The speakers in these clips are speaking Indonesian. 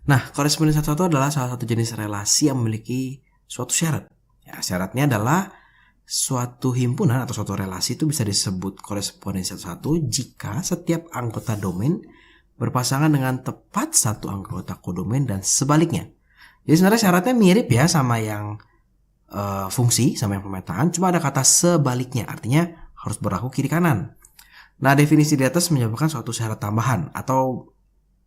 Nah, korespondensi satu-satu adalah salah satu jenis relasi yang memiliki suatu syarat. Ya, syaratnya adalah suatu himpunan atau suatu relasi itu bisa disebut korespondensi satu-satu jika setiap anggota domain berpasangan dengan tepat satu anggota kodomain dan sebaliknya. Jadi sebenarnya syaratnya mirip ya sama yang fungsi, sama yang pemetaan, cuma ada kata sebaliknya, artinya harus berlaku kiri kanan. Nah, definisi di atas menyebutkan suatu syarat tambahan atau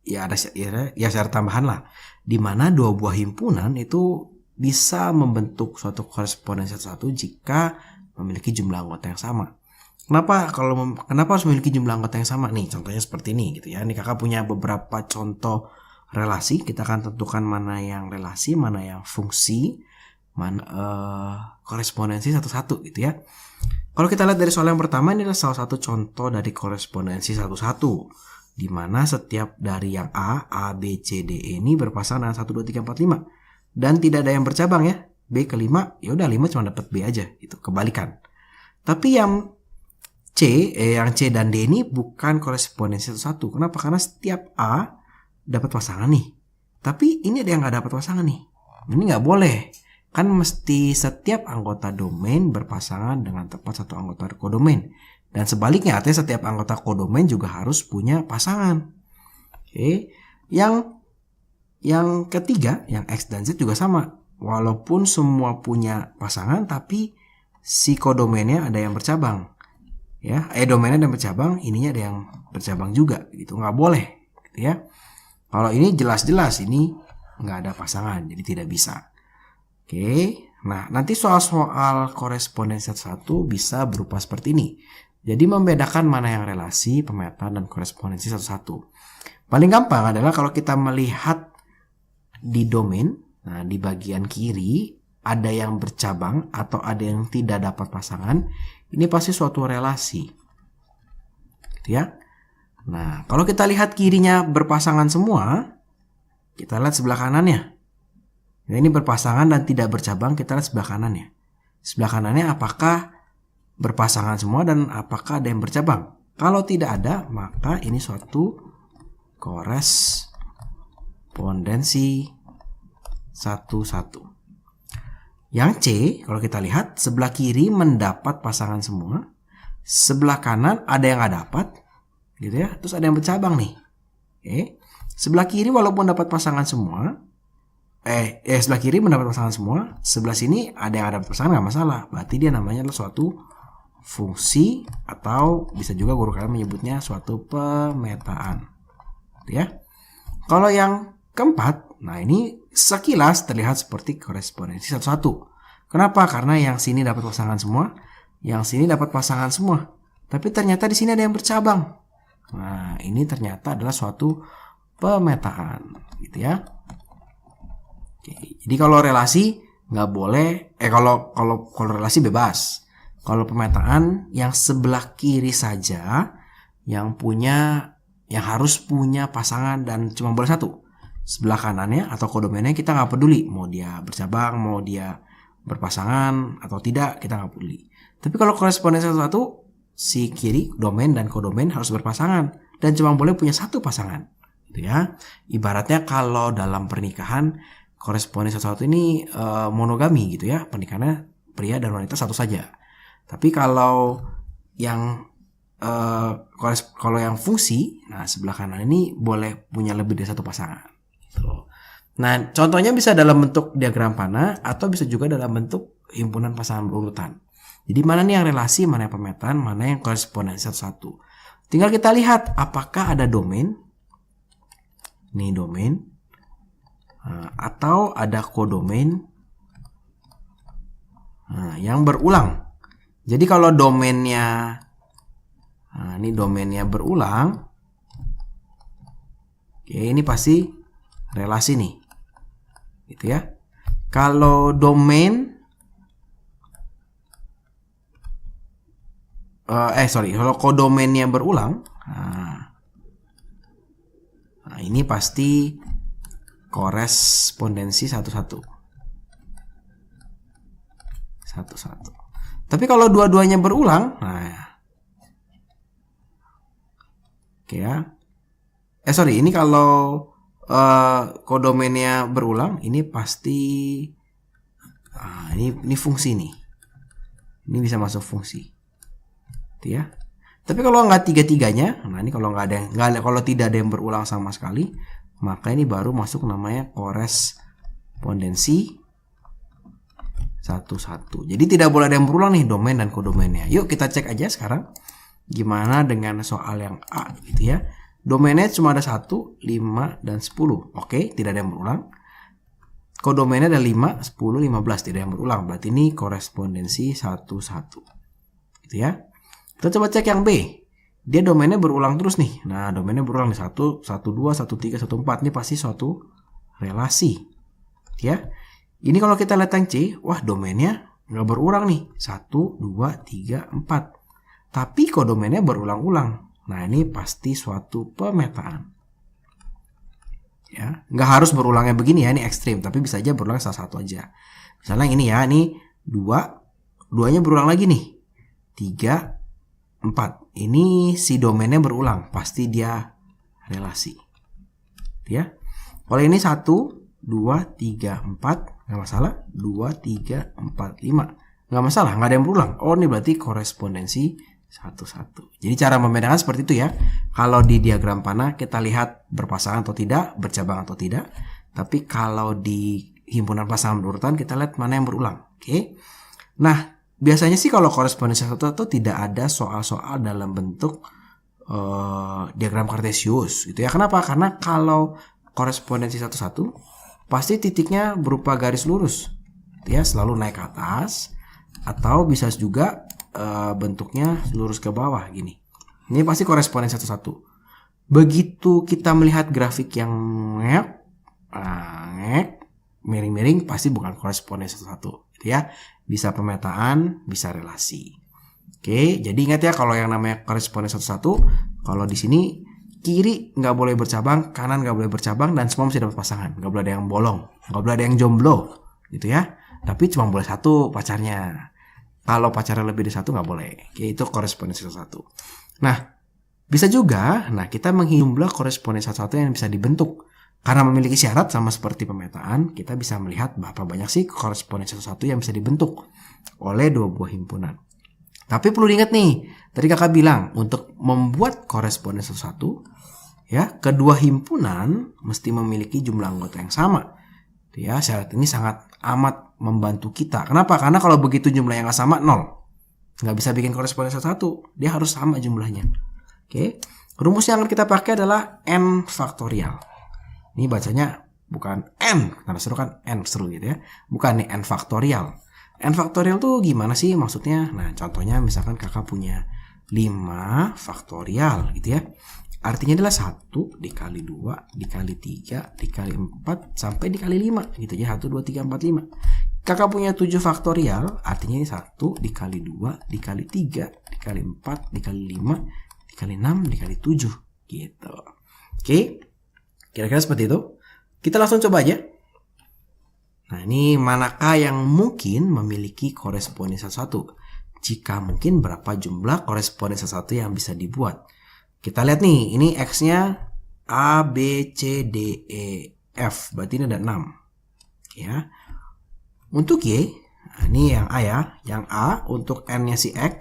ya ada syarat tambahan lah, di mana dua buah himpunan itu bisa membentuk suatu korespondensi satu-satu jika memiliki jumlah anggota yang sama. Kenapa harus memiliki jumlah anggota yang sama? Nih, contohnya seperti ini gitu ya. Ini kakak punya beberapa contoh relasi. Kita akan tentukan mana yang relasi, mana yang fungsi, mana korespondensi satu-satu gitu ya. Kalau kita lihat dari soal yang pertama, ini adalah salah satu contoh dari korespondensi satu-satu, di mana setiap dari yang A, B, C, D, E ini berpasangan dengan 1, 2, 3, 4, 5. Dan tidak ada yang bercabang ya. B ke 5, ya udah 5 cuma dapat B aja, itu kebalikan. Tapi yang C dan D ini bukan korespondensi satu-satu. Kenapa? Karena setiap A dapat pasangan nih. Tapi ini ada yang nggak dapat pasangan nih. Ini nggak boleh. Kan mesti setiap anggota domain berpasangan dengan tepat satu anggota kodomain. Dan sebaliknya, artinya setiap anggota kodomain juga harus punya pasangan. Oke. Yang ketiga, yang X dan Z juga sama. Walaupun semua punya pasangan, tapi si kodomainnya ada yang bercabang. Ya, domainnya ada yang bercabang, ininya ada yang bercabang juga. Gitu, nggak boleh. Gitu ya. Kalau ini jelas-jelas ini nggak ada pasangan, jadi tidak bisa. Oke, nah nanti soal-soal korespondensi satu-satu bisa berupa seperti ini. Jadi membedakan mana yang relasi, pemetaan, dan korespondensi satu-satu. Paling gampang adalah kalau kita melihat di domain, nah di bagian kiri ada yang bercabang atau ada yang tidak dapat pasangan, ini pasti suatu relasi. Gitu ya. Nah, kalau kita lihat kirinya berpasangan semua, kita lihat sebelah kanannya. Nah, ini berpasangan dan tidak bercabang, kita lihat sebelah kanannya. Sebelah kanannya apakah berpasangan semua dan apakah ada yang bercabang? Kalau tidak ada, maka ini suatu korespondensi satu-satu. Yang C, kalau kita lihat sebelah kiri mendapat pasangan semua, sebelah kanan ada yang nggak dapat, gitu ya. Terus ada yang bercabang nih. Oke. Sebelah kiri walaupun dapat pasangan semua, sebelah kiri mendapat pasangan semua, sebelah sini ada yang ada pasangan nggak masalah. Berarti dia namanya adalah suatu fungsi atau bisa juga guru kalian menyebutnya suatu pemetaan. Ya. Kalau yang keempat, nah ini sekilas terlihat seperti korespondensi satu-satu. Kenapa? Karena yang sini dapat pasangan semua, yang sini dapat pasangan semua. Tapi ternyata di sini ada yang bercabang. Nah, ini ternyata adalah suatu pemetaan, gitu ya. Oke, jadi kalau relasi nggak boleh, kalau relasi bebas. Kalau pemetaan yang sebelah kiri saja yang harus punya pasangan dan cuma boleh satu. Sebelah kanannya atau kodomainnya kita nggak peduli, mau dia bercabang, mau dia berpasangan atau tidak, kita nggak peduli. Tapi kalau korespondensi satu-satu, si kiri domain dan kodomain harus berpasangan dan cuma boleh punya satu pasangan, gitu ya. Ibaratnya kalau dalam pernikahan korespondensi satu-satu ini monogami gitu ya, pernikahannya pria dan wanita satu saja. Tapi kalau yang fungsi, nah sebelah kanan ini boleh punya lebih dari satu pasangan. Gitu. Nah, contohnya bisa dalam bentuk diagram panah atau bisa juga dalam bentuk himpunan pasangan berurutan. Jadi mana nih yang relasi, mana yang pemetaan, mana yang korespondensi satu-satu. Tinggal kita lihat apakah ada domain, nih domain, atau ada kodomain yang berulang. Jadi kalau domainnya, ini domainnya berulang, oke, ini pasti relasi nih, gitu ya. Kalau domain, kalau kodomainnya berulang, nah ini pasti korespondensi satu-satu. Tapi kalau dua-duanya berulang, nah, oke ya. Ini kalau kodomennya berulang, ini pasti ini fungsi nih. Ini bisa masuk fungsi. Gitu ya. Tapi kalau nggak tiga-tiganya, nah ini kalau kalau tidak ada yang berulang sama sekali, maka ini baru masuk namanya korespondensi satu-satu. Jadi tidak boleh ada yang berulang nih, domain dan kodomennya. Yuk kita cek aja sekarang gimana dengan soal yang A gitu ya. Domainnya cuma ada 1, 5, dan 10. Oke, tidak ada yang berulang. Kodomennya ada 5, 10, 15. Tidak ada yang berulang. Berarti ini korespondensi satu-satu. Gitu ya. Kita coba cek yang B. Dia domainnya berulang terus nih. Nah, domainnya berulang nih. 1, 1, 2, 1, 3, 1, 4. Ini pasti suatu relasi. Ya. Ini kalau kita lihat yang C, wah domainnya nggak berulang nih. 1, 2, 3, 4. Tapi kodomennya berulang-ulang. Nah, ini pasti suatu pemetaan. Ya, nggak harus berulangnya begini ya, ini ekstrim. Tapi bisa aja berulang salah satu aja. Misalnya ini ya, ini 2. 2-nya berulang lagi nih. 3, 4. Ini si domainnya berulang. Pasti dia relasi. Ya. Kalau ini 1, 2, 3, 4. Nggak masalah. 2, 3, 4, 5. Nggak masalah. Nggak ada yang berulang. Oh, ini berarti korespondensi satu-satu. Jadi cara membedakan seperti itu ya. Kalau di diagram panah kita lihat berpasangan atau tidak, bercabang atau tidak. Tapi kalau di himpunan pasangan berurutan kita lihat mana yang berulang. Oke. Nah, biasanya sih kalau korespondensi satu-satu tidak ada soal-soal dalam bentuk diagram kartesius gitu ya. Kenapa? Karena kalau korespondensi satu-satu pasti titiknya berupa garis lurus. Ya, selalu naik ke atas atau bisa juga bentuknya lurus ke bawah gini. Ini pasti koresponden satu-satu. Begitu kita melihat grafik yang miring-miring, pasti bukan koresponden satu-satu, gitu ya. Bisa pemetaan, bisa relasi. Oke, jadi ingat ya kalau yang namanya koresponden satu-satu, kalau di sini kiri nggak boleh bercabang, kanan nggak boleh bercabang, dan semua mesti dapat pasangan. Nggak boleh ada yang bolong, nggak boleh ada yang jomblo, gitu ya. Tapi cuma boleh satu pacarnya. Kalau pacarnya lebih dari satu nggak boleh. Oke, itu korespondensi satu. Nah, bisa juga, kita menghitunglah korespondensi satu yang bisa dibentuk. Karena memiliki syarat sama seperti pemetaan, kita bisa melihat berapa banyak sih korespondensi satu yang bisa dibentuk oleh dua buah himpunan. Tapi perlu diingat nih, tadi kakak bilang untuk membuat korespondensi satu, ya kedua himpunan mesti memiliki jumlah anggota yang sama. Ya, syarat ini sangat amat membantu kita. Kenapa? Karena kalau begitu jumlah yang nggak sama 0, nggak bisa bikin korespondensi satu. Dia harus sama jumlahnya. Oke. Rumus yang akan kita pakai adalah n faktorial. Ini bacanya bukan n, karena seru kan n seru gitu ya. Bukan nih n faktorial. N faktorial tuh gimana sih maksudnya? Nah, contohnya misalkan kakak punya 5 faktorial gitu ya. Artinya adalah 1 dikali 2 dikali 3 dikali 4 sampai dikali 5 gitu ya. 1, 2, 3, 4, 5. Kakak punya 7 faktorial, artinya ini 1 dikali 2 dikali 3 dikali 4 dikali 5 dikali 6 dikali 7 gitu. Oke, kira-kira seperti itu. Kita langsung coba aja. Nah, ini manakah yang mungkin memiliki korespondensi satu? Jika mungkin, berapa jumlah korespondensi satu yang bisa dibuat? Kita lihat nih, ini X-nya A, B, C, D, E, F. Berarti ini ada 6. Ya. Untuk Y, nah ini yang A ya. Yang A, untuk N-nya si X,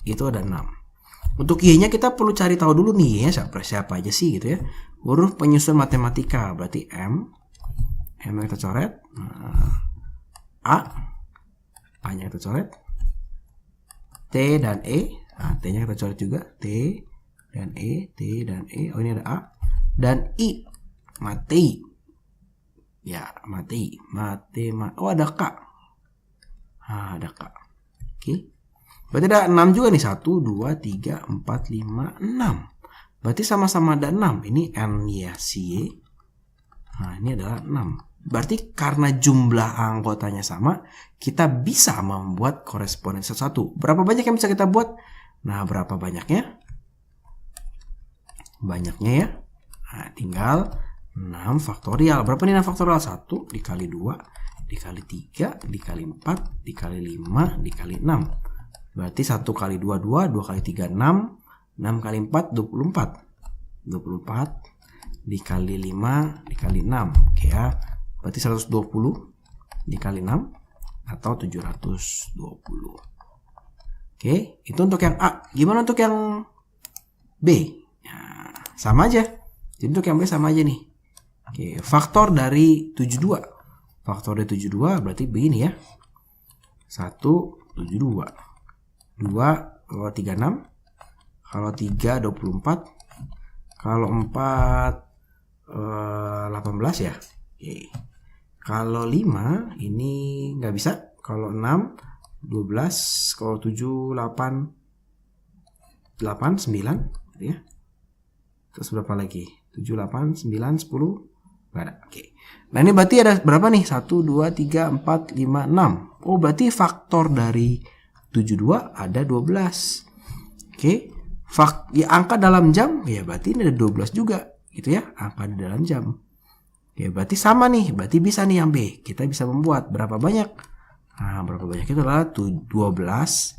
itu ada 6. Untuk Y-nya kita perlu cari tahu dulu nih ya, siapa aja sih gitu ya. Huruf penyusun matematika, berarti M. M-nya kita coret. A-nya kita coret. T dan E. Nah, T-nya kita coret juga. T dan E, T dan E. Oh, ini ada A dan I. Matei. Ya, Matei. Oh, ada K. Ada K. Oke. Berarti ada 6 juga nih. 1, 2, 3, 4, 5, 6. Berarti sama-sama ada 6. Ini N ya si Y. Nah, ini adalah 6. Berarti karena jumlah anggotanya sama, kita bisa membuat korespondensi satu. Berapa banyak yang bisa kita buat? Nah, berapa banyaknya? Banyaknya ya. Nah, tinggal 6 faktorial. Berapa nih 6 faktorial? 1 dikali 2 dikali 3 dikali 4 dikali 5 dikali 6. Berarti 1 kali 2, 2. 2 kali 3, 6. 6 kali 4, 24. 24 dikali 5 dikali 6. Oke ya. Berarti 120 dikali 6 atau 720. Oke, itu untuk yang A. Gimana untuk yang B? Ya, sama aja. Jadi untuk yang B sama aja nih. Oke, faktor dari 72. Faktor dari 72 berarti begini ya. 1, 72. 2, kalau 36. Kalau 3, 24. Kalau 4, 18 ya. Oke. Kalau 5 ini nggak bisa. Kalau 6, 12. Kalau 7, 8, 9 ya. Terus berapa lagi? 7, 8, 9, 10. Nggak ada. Oke. Nah ini berarti ada berapa nih? 1, 2, 3, 4, 5, 6. Oh berarti faktor dari 72 ada 12. Oke. Ya, angka dalam jam ya berarti ini ada 12 juga gitu ya, angka di dalam jam. Ya berarti sama nih, berarti bisa nih yang B. Kita bisa membuat berapa banyak? Nah, berapa banyak itu adalah 12.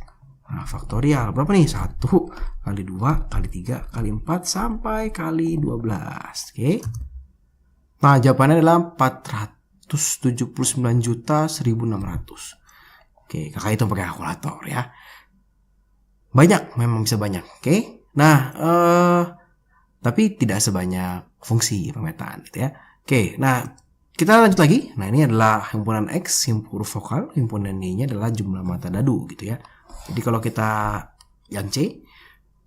Nah, faktorial berapa nih? 1 kali 2 kali 3 kali 4 sampai kali 12. Oke. Nah, jawabannya adalah 479.100.600. Oke, kakak hitung pakai kalkulator ya. Banyak, memang bisa banyak. Oke. Nah, tapi tidak sebanyak fungsi pemetaan gitu ya. Oke, nah kita lanjut lagi. Nah, ini adalah himpunan X, huruf vokal, himpunan Y-nya adalah jumlah mata dadu gitu ya. Jadi kalau kita yang C,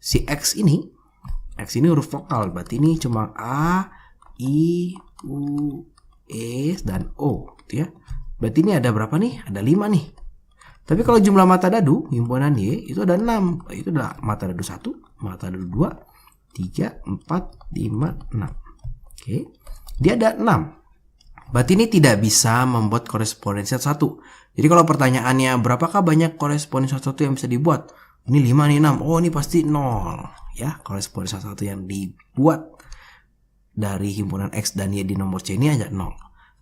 si X ini huruf vokal, berarti ini cuma A, I, U, E, dan O gitu ya. Berarti ini ada berapa nih? Ada 5 nih. Tapi kalau jumlah mata dadu himpunan Y itu ada 6. Itu adalah mata dadu 1, mata dadu 2, 3, 4, 5, 6. Oke. Dia ada 6. Berarti ini tidak bisa membuat korespondensi satu. Jadi kalau pertanyaannya berapakah banyak korespondensi satu yang bisa dibuat? Ini 5 nih 6. Oh, ini pasti 0 ya. Korespondensi satu yang dibuat dari himpunan X dan Y di nomor C ini aja 0.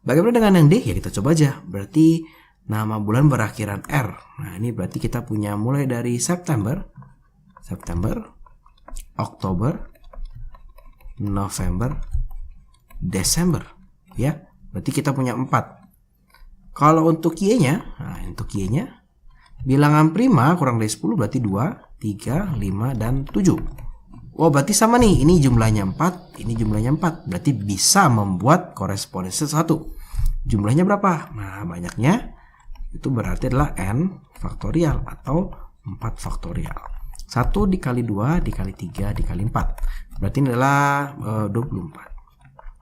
Bagaimana dengan yang D? Ya kita coba aja. Berarti nama bulan berakhiran R. Nah, ini berarti kita punya mulai dari September, Oktober, November, Desember. Ya, berarti kita punya 4. Kalau untuk Y-nya, nah untuk Y-nya bilangan prima kurang dari 10 berarti 2, 3, 5, dan 7. Oh, berarti sama nih. Ini jumlahnya 4, ini jumlahnya 4. Berarti bisa membuat korespondensi 1. Jumlahnya berapa? Nah, banyaknya itu berarti adalah n faktorial atau 4 faktorial. 1 dikali 2 dikali 3 dikali 4. Berarti ini adalah 24.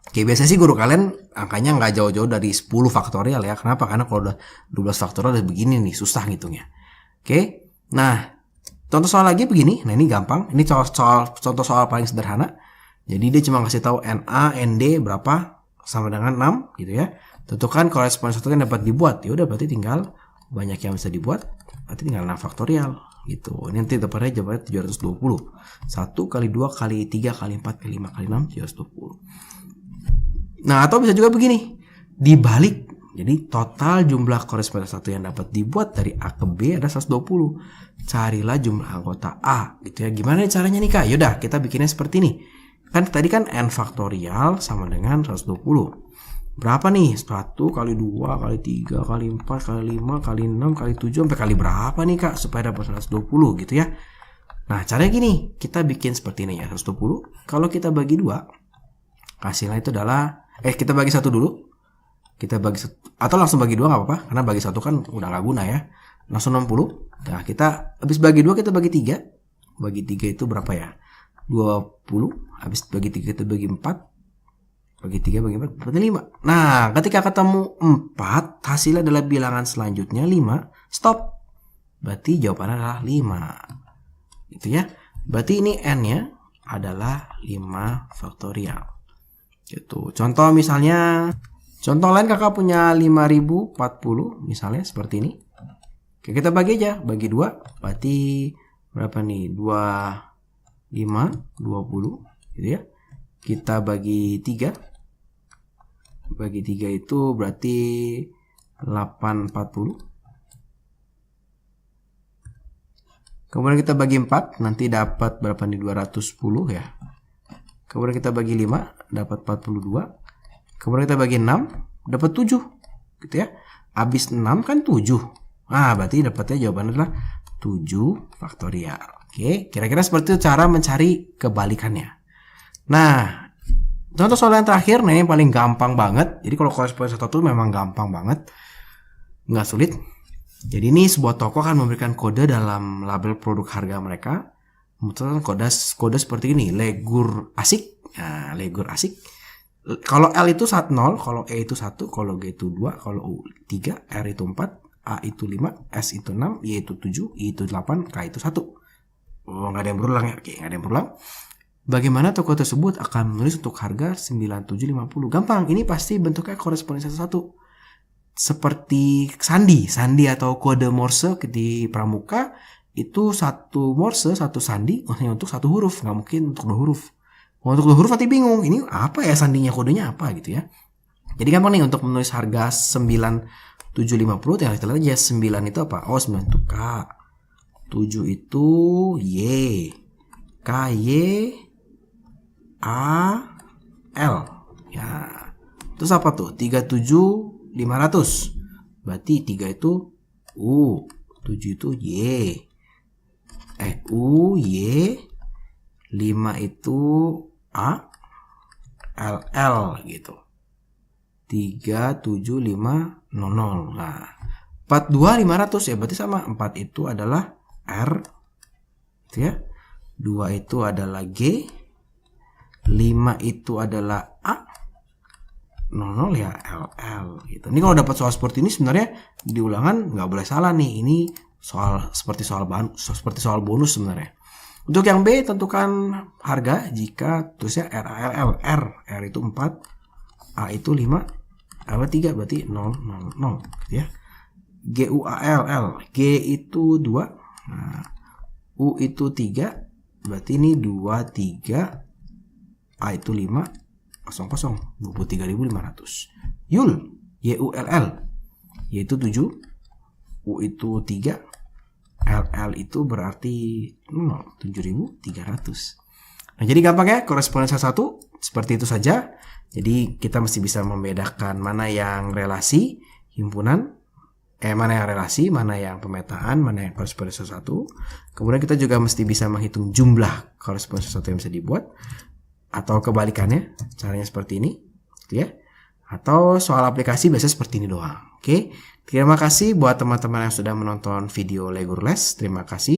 Oke, biasanya sih guru kalian angkanya nggak jauh-jauh dari 10 faktorial ya. Kenapa? Karena kalau udah 12 faktorial udah begini nih, susah ngitungnya. Oke, nah contoh soal lagi begini. Nah ini gampang. Ini contoh soal paling sederhana. Jadi dia cuma kasih tahu NA, ND berapa sama dengan 6 gitu ya. Tentukan korespondensi satu yang dapat dibuat. Ya udah berarti tinggal banyak yang bisa dibuat. Berarti tinggal 6 faktorial gitu. Ini nanti tepatnya jawabannya 720. 1 kali 2 kali 3 kali 4 kali 5 kali 6 720. Nah, atau bisa juga begini. Dibalik. Jadi total jumlah korespondensi satu yang dapat dibuat dari A ke B ada 120. Carilah jumlah anggota A gitu ya. Gimana caranya nih Kak? Yaudah, kita bikinnya seperti ini. Kan tadi kan n faktorial sama dengan 120. Berapa nih? 1 kali 2 kali 3 kali 4 kali 5 kali 6 kali 7 sampai kali berapa nih Kak supaya dapat 120 gitu ya. Nah, caranya gini. Kita bikin seperti ini ya, 120. Kalau kita bagi 2, hasilnya itu adalah kita bagi 1 dulu. Kita bagi atau langsung bagi 2 nggak apa-apa karena bagi 1 kan udah nggak guna ya. Langsung 60. Nah, kita habis bagi 2 kita bagi 3. Bagi 3 itu berapa ya? 20. Habis bagi 3 kita bagi 4. Bagi 3 bagi 4 berarti 5. Nah, ketika ketemu 4, hasilnya adalah bilangan selanjutnya 5. Stop. Berarti jawabannya adalah 5. Gitu ya. Berarti ini n-nya adalah 5 faktorial. Gitu. Contoh misalnya, contoh lain kakak punya 5040 misalnya seperti ini. Oke, kita bagi aja, bagi 2 berarti berapa nih? 2 5 20 gitu ya. Kita bagi 3. Bagi 3 itu berarti 840. Kemudian kita bagi 4, nanti dapat berapa nih? 210 ya. Kemudian kita bagi 5, dapat 42. Kemudian kita bagi 6, dapat 7. Gitu ya. Habis 6 kan 7. Berarti dapatnya jawabannya adalah 7 faktorial. Oke, kira-kira seperti itu cara mencari kebalikannya. Nah, contoh soal yang terakhir, nah ini yang paling gampang banget. Jadi kalau korespondensi satu memang gampang banget, nggak sulit. Jadi ini sebuah toko akan memberikan kode dalam label produk harga mereka. Memutuskan kode seperti ini, Legur Asik. Nah, Legur Asik. Kalau L itu 10, kalau E itu 1, kalau G itu 2, kalau U 3, R itu 4, A itu 5, S itu 6, Y itu 7, I itu 8, K itu 1. Oh, nggak ada yang berulang ya. Oke, nggak ada yang berulang. Bagaimana toko tersebut akan menulis untuk harga 9750? Gampang, ini pasti bentuknya korespondensi satu. Seperti sandi atau kode Morse di pramuka, itu satu Morse, satu sandi hanya untuk satu huruf, nggak mungkin untuk 2 huruf. Untuk 2 huruf nanti bingung, ini apa ya sandinya, kodenya apa gitu ya. Jadi gampang nih untuk menulis harga 9750, yang kita lihat aja 9 itu apa? Oh, 9 itu K, 7 itu Y, K, Y, A, L. Ya. Terus apa tuh? 37500. Berarti 3 itu U, 7 itu Y. U, Y, 5 itu A, L, L gitu. 37500. Nah, 42500 ya berarti sama. 4 itu adalah R. Gitu ya. 2 itu adalah G. 5 itu adalah A, 00 ya LL gitu. Ini kalau dapat soal seperti ini sebenarnya di ulangan nggak boleh salah nih. Ini seperti soal bonus sebenarnya. Untuk yang B, tentukan harga jika tulisnya RALL. R itu 4, A itu 5, L 3 berarti 000 gitu ya. GUALL, G itu 2, nah, U itu 3, berarti ini 2, 3, A itu 5, 00, 23.500. YUL, YULL, Y itu 7, U itu 3, LL itu berarti 0, 7.300. Nah, jadi gampang ya, korespondensi satu seperti itu saja. Jadi kita mesti bisa membedakan mana yang relasi himpunan, mana yang relasi, mana yang pemetaan, mana yang korespondensi satu. Kemudian kita juga mesti bisa menghitung jumlah korespondensi satu yang bisa dibuat. Atau kebalikannya, caranya seperti ini, gitu ya. Atau soal aplikasi biasanya seperti ini doang. Oke. Terima kasih buat teman-teman yang sudah menonton video Legur Les. Terima kasih.